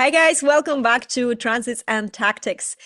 Hi guys, welcome back to Transits and Tactics.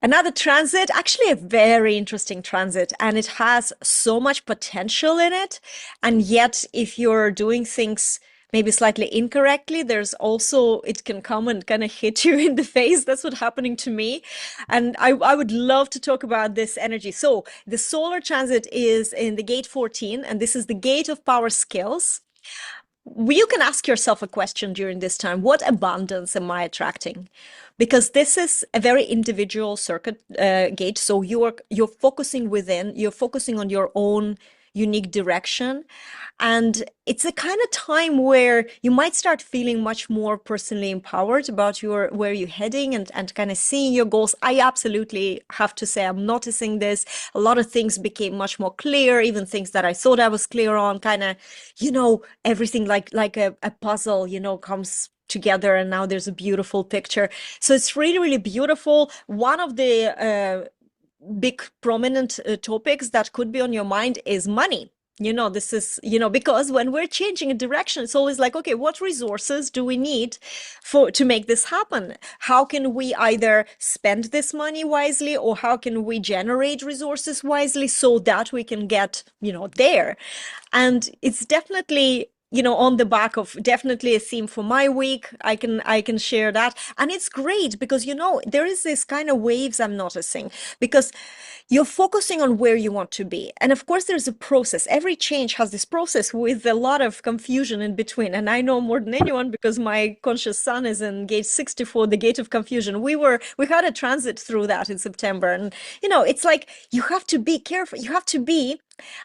Another transit, actually a very interesting transit, and it has so much potential in it. And yet, if you're doing things maybe slightly incorrectly, there's also, it can come and kind of hit you in the face. That's what's happening to me. And I would love to talk about this energy. So the solar transit is in the gate 14, and this is the gate of power skills. You can ask yourself a question during this time. What abundance am I attracting? Because this is a very individual circuit gate. So you're focusing within, you're focusing on your own unique direction. And it's a kind of time where you might start feeling much more personally empowered about your where you're heading and kind of seeing your goals. I absolutely have to say I'm noticing this. A lot of things became much more clear, even things that I thought I was clear on, kind of, everything like a puzzle, comes together and now there's a beautiful picture. So it's really, really beautiful. One of the big prominent topics that could be on your mind is money. This is, because when we're changing a direction, it's always like, okay, what resources do we need to make this happen? How can we either spend this money wisely, or how can we generate resources wisely so that we can get, there? And it's definitely, on the back of definitely a theme for my week. I can share that. And it's great because, there is this kind of waves I'm noticing, because you're focusing on where you want to be. And of course, there's a process. Every change has this process with a lot of confusion in between. And I know more than anyone because my conscious son is in gate 64, the gate of confusion. We had a transit through that in September. And, it's like you have to be careful. You have to be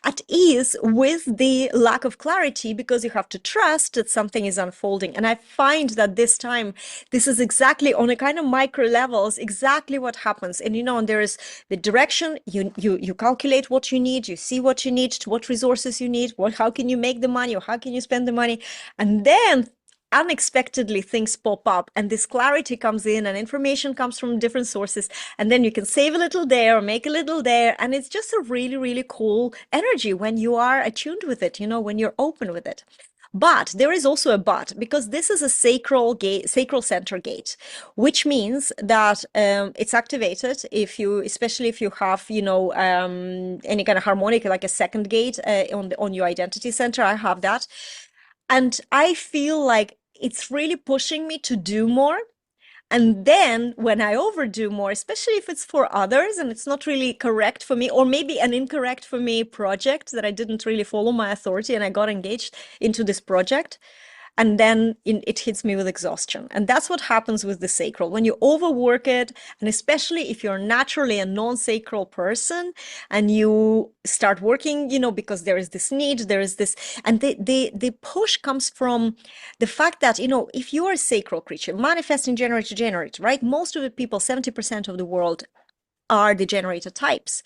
at ease with the lack of clarity, because you have to trust that something is unfolding. And I find that this time, this is exactly on a kind of micro levels, exactly what happens. And and there is the direction. You calculate what you need, you see what you need, what resources you need, how can you make the money, or how can you spend the money, and then unexpectedly things pop up and this clarity comes in and information comes from different sources, and then you can save a little there or make a little there, and it's just a really, really cool energy when you are attuned with it, when you're open with it. But there is also a but, because this is a sacral gate, sacral center gate, which means that it's activated especially if you have, any kind of harmonic, like a second gate on your identity center. I have that, and I feel like it's really pushing me to do more. And then when I overdo more, especially if it's for others and it's not really correct for me, or maybe an incorrect for me project that I didn't really follow my authority and I got engaged into this project, and then it hits me with exhaustion. And that's what happens with the sacral when you overwork it. And especially if you're naturally a non-sacral person and you start working, because there is this need, there is this, and the push comes from the fact that, if you are a sacral creature manifesting January to January, right? Most of the people, 70% of the world, are the generator types.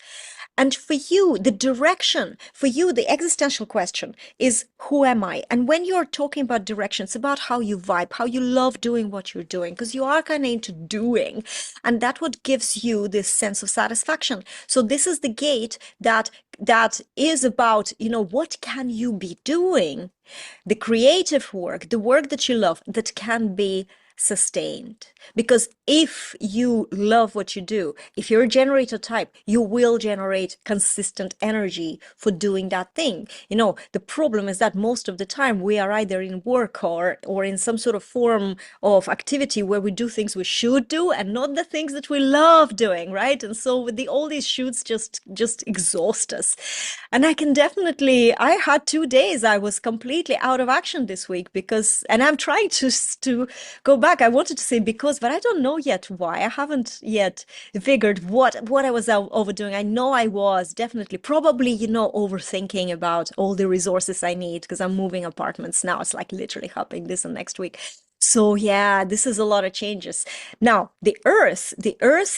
And for you, the direction, for you, the existential question is, who am I? And when you're talking about direction, it's about how you vibe, how you love doing what you're doing, because you are kind of into doing. And that's what gives you this sense of satisfaction. So this is the gate that is about, what can you be doing? The creative work, the work that you love, that can be sustained. Because if you love what you do, if you're a generator type, you will generate consistent energy for doing that thing. The problem is that most of the time we are either in work or in some sort of form of activity where we do things we should do and not the things that we love doing, right? And so with all these shoots just exhaust us. And I had 2 days I was completely out of action this week, and I'm trying to go back. I wanted to say because, but I don't know yet why. I haven't yet figured what I was overdoing. I know I was definitely probably, overthinking about all the resources I need, because I'm moving apartments now. It's like literally happening this and next week. So yeah, this is a lot of changes. Now, the earth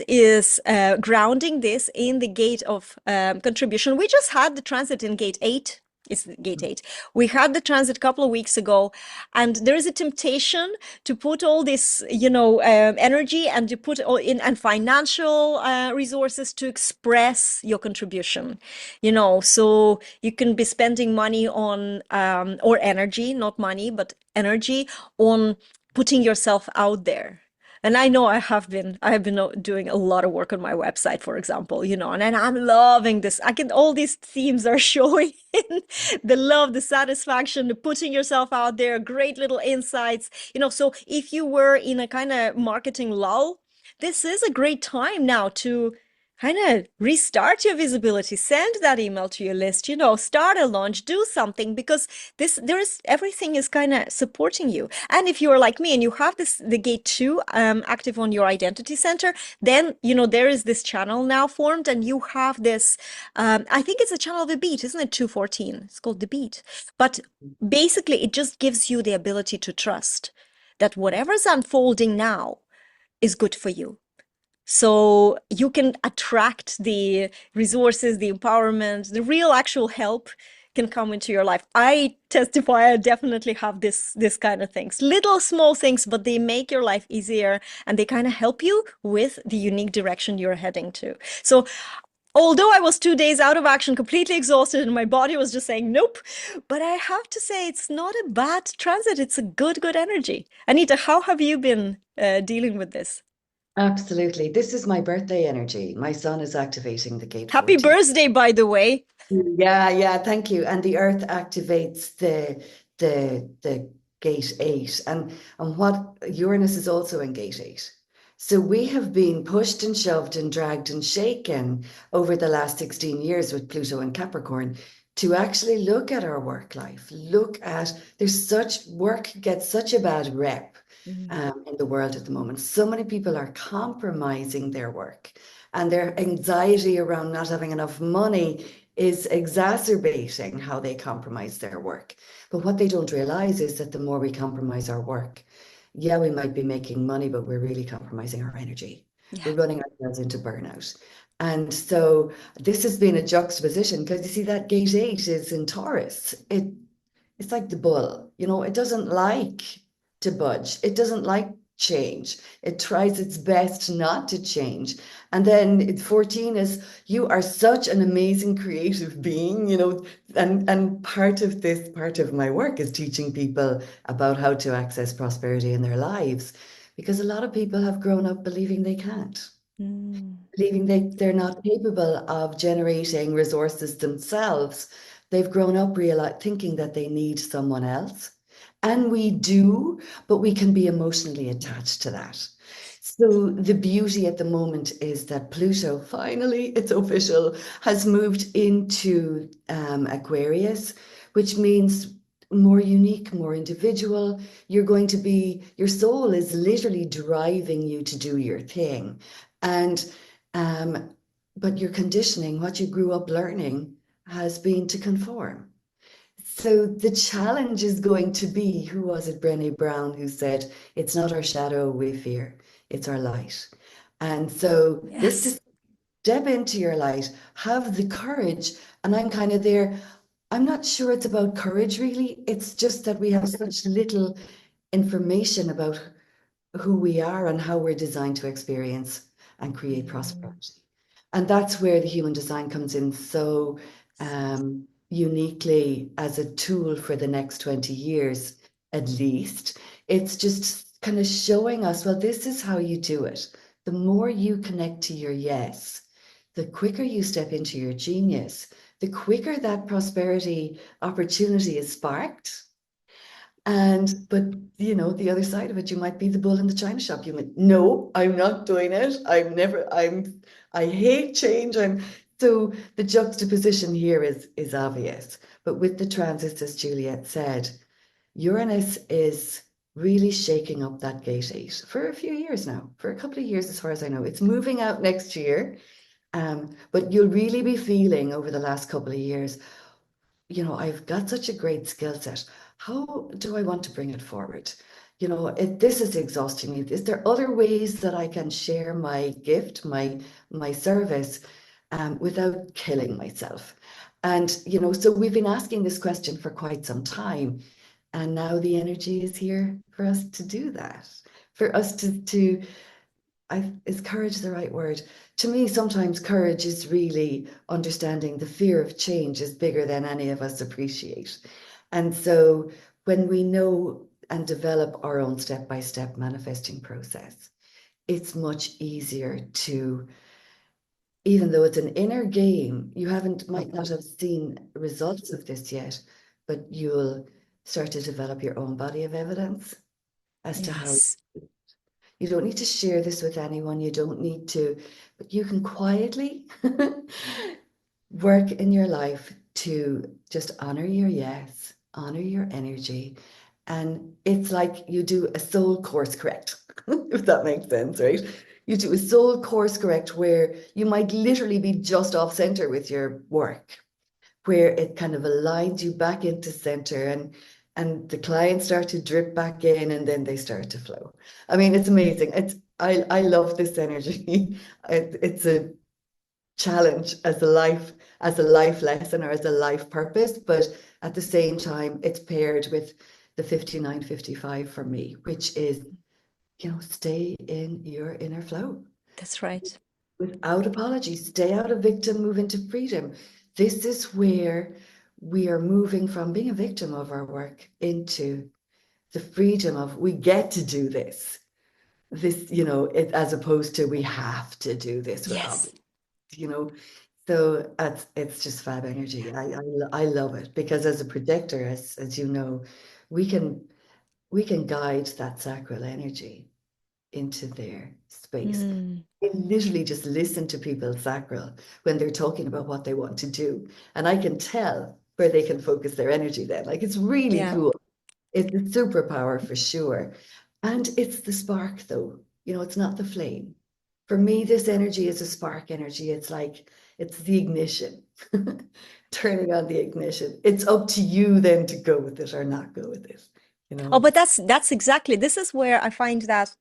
is grounding this in the gate of contribution. We just had the transit in gate 8. It's gate 8. We had the transit a couple of weeks ago, and there is a temptation to put all this, energy, and to put all in, and financial resources to express your contribution. So you can be spending money on, or energy, not money, but energy on putting yourself out there. And I know I have been doing a lot of work on my website, for example, and I'm loving this. All these themes are showing in the love, the satisfaction, the putting yourself out there, great little insights, so if you were in a kind of marketing lull, this is a great time now to kind of restart your visibility, send that email to your list, start a launch, do something, because everything is kind of supporting you. And if you're like me and you have the gate 2 active on your identity center, then there is this channel now formed, and you have this I think it's a channel of a beat, isn't it? 214. It's called the beat. But basically it just gives you the ability to trust that whatever's unfolding now is good for you, so you can attract the resources, the empowerment, the real actual help can come into your life. I testify, I definitely have this kind of things. Little small things, but they make your life easier, and they kind of help you with the unique direction you're heading to. So although I was 2 days out of action, completely exhausted, and my body was just saying nope, but I have to say it's not a bad transit. It's a good energy. Anita, how have you been dealing with this? Absolutely. This is my birthday energy. My son is activating the gate Happy 14. birthday, by the way. Yeah, yeah, thank you. And the earth activates the gate 8. And what Uranus is also in gate 8. So we have been pushed and shoved and dragged and shaken over the last 16 years with Pluto and Capricorn to actually look at our work life. Look at there's such work gets such a bad rep Mm. in the world at the moment. So many people are compromising their work, and their anxiety around not having enough money is exacerbating how they compromise their work. But what they don't realize is that the more we compromise our work, yeah, we might be making money, but we're really compromising our energy. Yeah. We're running ourselves into burnout. And so this has been a juxtaposition, because you see that gate 8 is in Taurus. It's like the bull, it doesn't like to budge. It doesn't like change. It tries its best not to change. And then 14 is you are such an amazing creative being, and part of my work is teaching people about how to access prosperity in their lives, because a lot of people have grown up believing they can't, Mm. believing they're not capable of generating resources themselves. They've grown up thinking that they need someone else. And we do, but we can be emotionally attached to that. So the beauty at the moment is that Pluto, finally, it's official, has moved into Aquarius, which means more unique, more individual. Your soul is literally driving you to do your thing. And but your conditioning, what you grew up learning, has been to conform. So the challenge is going to be, who was it, Brené Brown, who said, it's not our shadow we fear, it's our light. And so this Yes. is step into your light, have the courage. And I'm kind of there. I'm not sure it's about courage, really. It's just that we have such little information about who we are and how we're designed to experience and create Mm. prosperity. And that's where the human design comes in so uniquely as a tool for the next 20 years, at least. It's just kind of showing us, well, this is how you do it. The more you connect to your yes, the quicker you step into your genius, the quicker that prosperity opportunity is sparked. But the other side of it, you might be the bull in the china shop. You might, no, I'm not doing it. I hate change. So the juxtaposition here is obvious. But with the transits, as Juliet said, Uranus is really shaking up that gate 8 for a few years now, for a couple of years, as far as I know. It's moving out next year. But you'll really be feeling over the last couple of years, I've got such a great skill set. How do I want to bring it forward? This is exhausting me. Is there other ways that I can share my gift, my service, without killing myself? And so we've been asking this question for quite some time, and now the energy is here for us to do that, for us to is courage the right word? To me, sometimes courage is really understanding the fear of change is bigger than any of us appreciate. And so when we know and develop our own step-by-step manifesting process, it's much easier to, even though it's an inner game, you haven't, might not have seen results of this yet, but you'll start to develop your own body of evidence as to how Yes. you don't need to share this with anyone. You don't need to, but you can quietly work in your life to just honor your yes, honor your energy. And it's like you do a soul course correct, if that makes sense, right? You do a soul course correct where you might literally be just off center with your work, where it kind of aligns you back into center, and the clients start to drip back in and then they start to flow. I mean, it's amazing. I love this energy. It's a challenge as a life lesson or as a life purpose, but at the same time, it's paired with the 5955 for me, which is, stay in your inner flow That's right. without apology, stay out of victim, move into freedom. This is where we are moving from being a victim of our work into the freedom of we get to do this. As opposed to we have to do this, we're Yes. obligated, you know. So it's just fab energy. I love it because as a projector, as you know, we can we can guide that sacral energy into their space. Mm, I literally just listen to people's sacral when they're talking about what they want to do, and I can tell where they can focus their energy then. Like it's really yeah. cool. It's a superpower for sure. And it's the spark though. It's not the flame. For me, this energy is a spark energy. It's like it's the ignition. Turning on the ignition. It's up to you then to go with it or not go with it. You Oh, know? but that's exactly, this is where I find that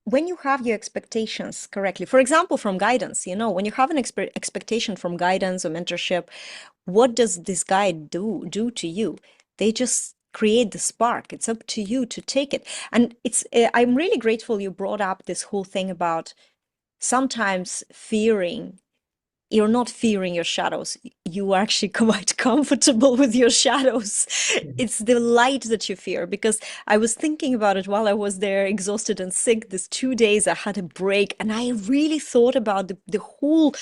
when you have your expectations correctly, for example, from guidance, when you have an expectation from guidance or mentorship, what does this guide do to you? They just create the spark. It's up to you to take it. And I'm really grateful you brought up this whole thing about sometimes fearing you're not fearing your shadows. You are actually quite comfortable with your shadows. It's the light that you fear. Because I was thinking about it while I was there, exhausted and sick. These 2 days I had a break, and I really thought about the whole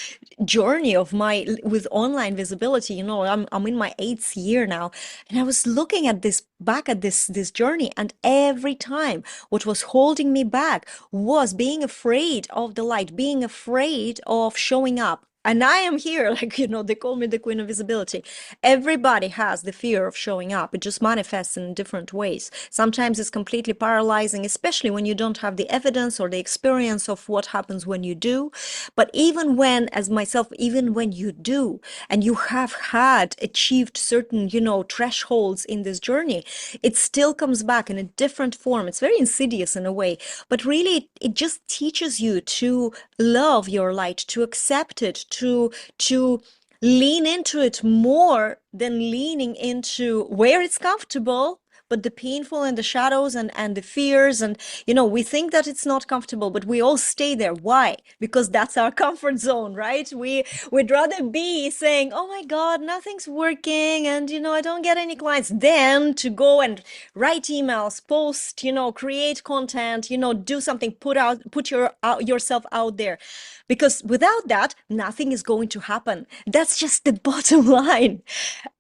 journey of my with online visibility. I'm in my 8th year now, and I was looking at this back at this journey, and every time what was holding me back was being afraid of the light, being afraid of showing up. And I am here, like, they call me the queen of visibility. Everybody has the fear of showing up. It just manifests in different ways. Sometimes it's completely paralyzing, especially when you don't have the evidence or the experience of what happens when you do. But even when, as myself, even when you do, and you have had achieved certain, thresholds in this journey, it still comes back in a different form. It's very insidious in a way, but really it just teaches you to love your light, to accept it, to lean into it more than leaning into where it's comfortable, but the painful and the shadows and the fears. And we think that it's not comfortable, but we all stay there. Why? Because that's our comfort zone, right? We'd rather be saying, oh my God, nothing's working, and I don't get any clients, than to go and write emails, post, create content, do something, put yourself out there. Because without that, nothing is going to happen. That's just the bottom line.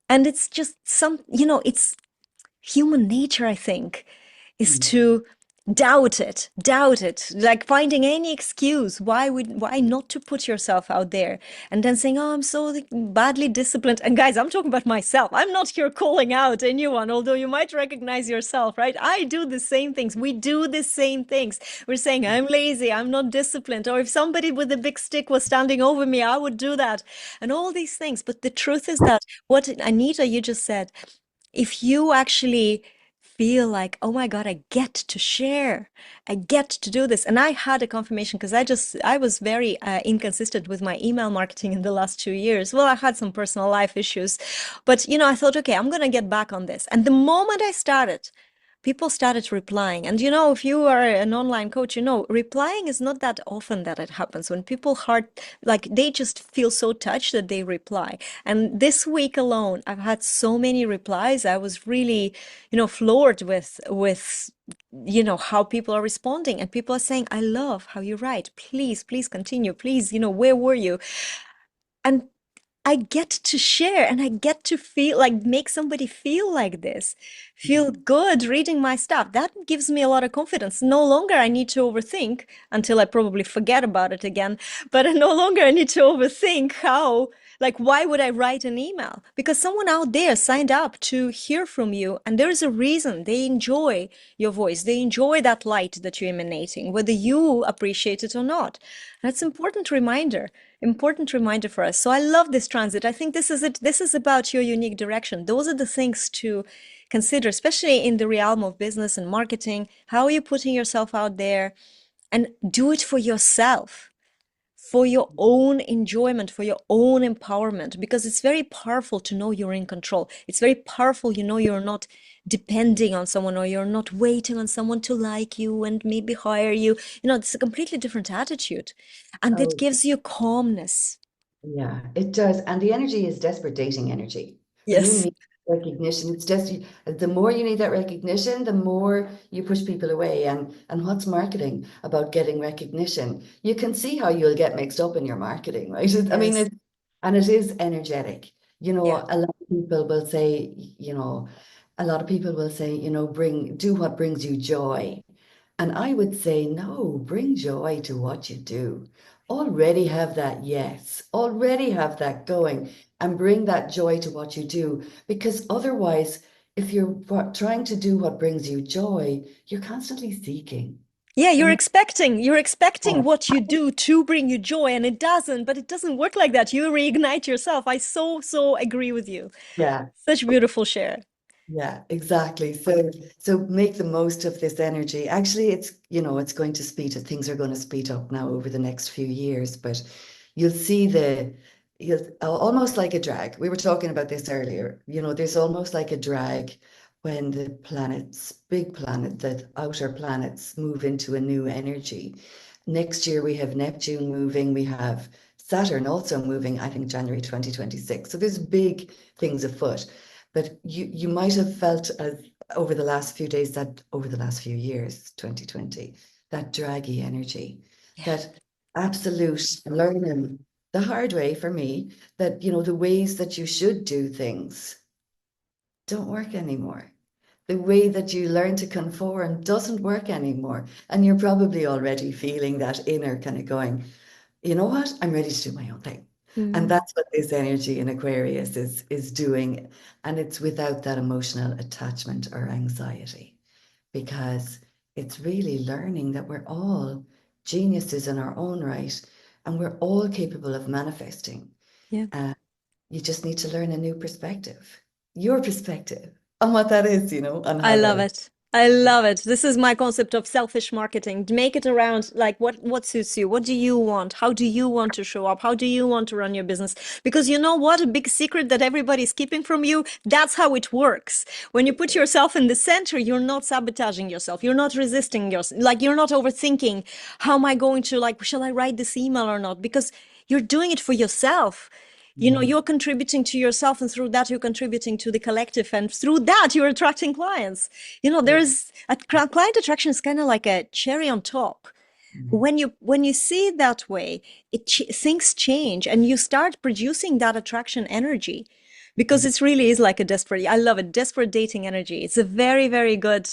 And it's just it's human nature, I think, is Mm. to doubt it, like finding any excuse why not to put yourself out there, and then saying, oh, I'm so badly disciplined. And guys, I'm talking about myself. I'm not here calling out anyone, although you might recognize yourself, right? I do the same things. We do the same things. We're saying, I'm lazy, I'm not disciplined, or if somebody with a big stick was standing over me, I would do that, and all these things. But the truth is that what, Anita, you just said, if you actually feel like, oh my God, I get to share, I get to do this. And I had a confirmation because I was very inconsistent with my email marketing in the last 2 years. Well, I had some personal life issues, but I thought, okay, I'm going to get back on this. And the moment I started, people started replying. And if you are an online coach, replying is not that often that it happens. When people heart, like, they just feel so touched that they reply. And this week alone, I've had so many replies. I was really, floored with how people are responding, and people are saying, I love how you write. Please, please continue. Please, where were you? And I get to share and I get to feel like make somebody feel like this, feel good reading my stuff. That gives me a lot of confidence. No longer I need to overthink until I probably forget about it again, but no longer I need to overthink like, why would I write an email? Because someone out there signed up to hear from you, and there is a reason. They enjoy your voice, they enjoy that light that you're emanating, whether you appreciate it or not. That's important reminder for us. So I love this transit. I think this is it. This is about your unique direction. Those are the things to consider, especially in the realm of business and marketing. How are you putting yourself out there? And do it for yourself, for your own enjoyment, for your own empowerment, because it's very powerful to know you're in control. It's very powerful, you're not depending on someone, or you're not waiting on someone to like you and maybe hire you. It's a completely different attitude. And it Oh, gives you calmness. yeah, it does. And the energy is desperate dating energy. When you Yes. need recognition, it's just the more you need that recognition, the more you push people away. And what's marketing about getting recognition? You can see how you'll get mixed up in your marketing, right? I mean, Yes. and it is energetic. Yeah. A lot of people will say, a lot of people will say, do what brings you joy. And I would say, no, bring joy to what you do. Already have that yes, already have that going, and bring that joy to what you do. Because otherwise, if you're trying to do what brings you joy, you're constantly seeking. Yeah, you're And expecting, you're expecting yeah, what you do to bring you joy, and it doesn't, but it doesn't work like that. You reignite yourself. I so agree with you. yeah, Such beautiful share. yeah, exactly. So make the most of this energy. Actually, it's going to things are going to speed up now over the next few years, but you'll see you'll almost like a drag. We were talking about this earlier. There's almost like a drag when the the outer planets move into a new energy. Next year we have Neptune moving, we have Saturn also moving, I think January 2026. So there's big things afoot. But you might have felt over the last few days, that over the last few years, 2020, that draggy energy, Yeah. that absolute learning the hard way for me, that the ways that you should do things don't work anymore. The way that you learn to conform doesn't work anymore. And you're probably already feeling that inner kind of going, you know what? I'm ready to do my own thing. And Mm. that's what this energy in Aquarius is doing. And it's without that emotional attachment or anxiety, because it's really learning that we're all geniuses in our own right, and we're all capable of manifesting. Yeah. Uh, you just need to learn a new perspective, your perspective on what that is, on I how love that. it. I love it. This is my concept of selfish marketing. Make it around like what suits you. What do you want? How do you want to show up? How do you want to run your business? Because you know what? A big secret that everybody's keeping from you, that's how it works. When you put yourself in the center, you're not sabotaging yourself. You're not resisting yourself. Like you're not overthinking, how am I going to like, shall I write this email or not? Because you're doing it for yourself. Yeah, You're contributing to yourself, and through that, you're contributing to the collective, and through that, you're attracting clients. yeah, There's a client attraction is kind of like a cherry on top. yeah, When you see it that way, things change, and you start producing that attraction energy, because it really is like a desperate. I love it, desperate dating energy. It's a very good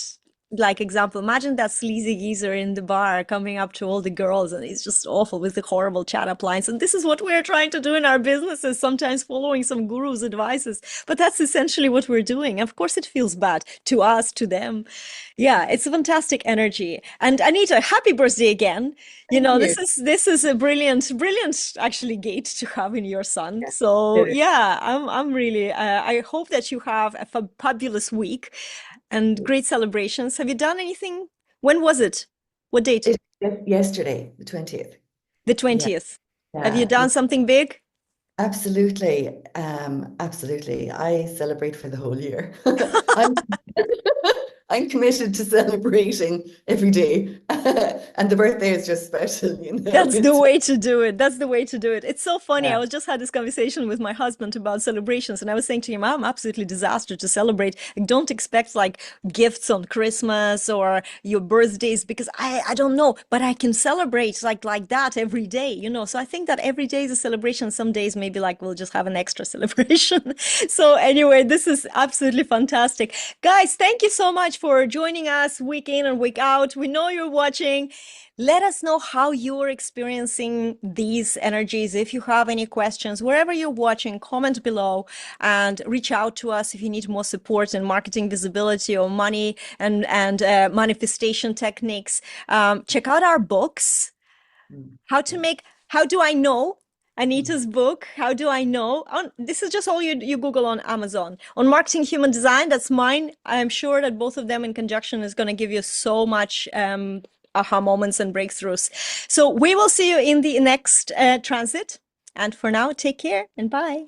like example. Imagine that sleazy geezer in the bar coming up to all the girls, and he's just awful with the horrible chat up lines. And this is what we're trying to do in our businesses, sometimes following some guru's advices. But that's essentially what we're doing. Of course, it feels bad to us, to them. Yeah, it's a fantastic energy. And Anita, happy birthday again. Thank you. This is a brilliant actually gate to have in your son. Yeah, So it is. yeah, I'm really I hope that you have a fabulous week and great celebrations. Have you done anything? When was it? What date? Yesterday, the 20th. The Yeah, 20th. Have you yeah, done something big? absolutely. Absolutely. I celebrate for the whole year. I'm I'm committed to celebrating every day. And the birthday is just special, you know. That's the It's way to do it. That's the way to do it. It's so funny. I yeah. was just had this conversation with my husband about celebrations, and I was saying to him, I'm absolutely disaster to celebrate. Like, don't expect like gifts on Christmas or your birthdays because I don't know, but I can celebrate like that every day, you know. So I think that every day is a celebration. Some days maybe like we'll just have an extra celebration. So anyway, this is absolutely fantastic. Guys, thank you so much for joining us week in and week out. We know you're watching. Let us know how you're experiencing these energies. If you have any questions, wherever you're watching, comment below and reach out to us if you need more support in marketing visibility or money and manifestation techniques. Check out our books. Mm, yeah. How do I know? Anita's book, How Do I Know? This is just all you Google on Amazon. On Marketing Human Design, that's mine. I'm sure that both of them in conjunction is going to give you so much aha moments and breakthroughs. So we will see you in the next transit. And for now, take care and bye.